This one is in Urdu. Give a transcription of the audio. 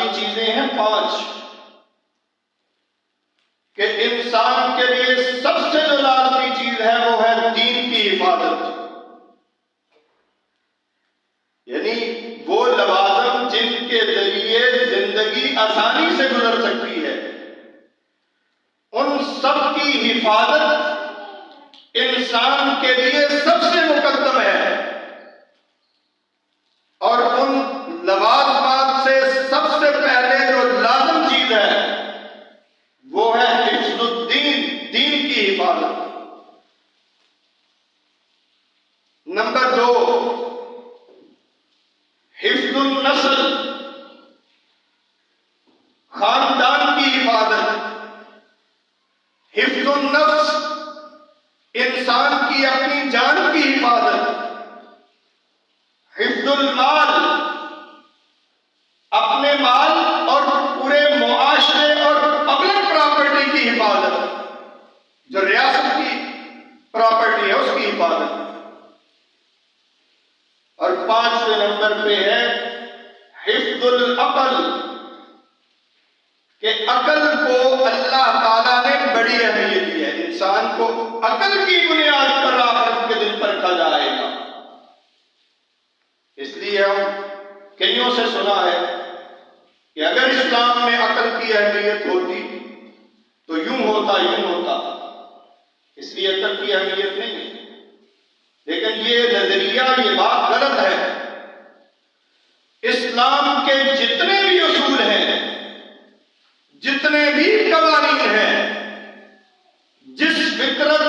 لازمی چیزیں ہیں 5 کہ انسان کے لیے سب سے جو لازمی چیز ہے وہ ہے دین کی حفاظت، یعنی وہ لوازم جن کے ذریعے زندگی آسانی سے گزر سکتی ہے، ان سب کی حفاظت انسان کے لیے سب سے مقدم ہے، اور ان لوازمات سے سب سے پہلے جو لازم چیز ہے وہ ہے حفظ الدین، دین کی حفاظت۔ نمبر 2 حفظ النسل، خاندان کی حفاظت۔ حفظ النفس، انسان کی اپنی جان کی حفاظت۔ حفظ المال، اپنے مال اور پورے معاشرے اور پبلک پراپرٹی کی حفاظت، جو ریاست کی پراپرٹی ہے اس کی حفاظت۔ اور 5ویں نمبر پہ ہے حفظ العقل، کہ عقل کو اللہ تعالیٰ نے بڑی اہمیت دی ہے، انسان کو عقل کی بنیاد پر آخرت کے دن پرکھا جائے گا۔ اس لیے ہم کئیوں سے سنا ہے کہ اگر اسلام میں عقل کی اہمیت ہوتی تو یوں ہوتا، اس لیے عقل کی اہمیت نہیں ہے۔ لیکن یہ نظریہ، یہ بات غلط ہے۔ اسلام کے جتنے بھی اصول ہیں، جتنے بھی قوانین ہیں، جس فطرت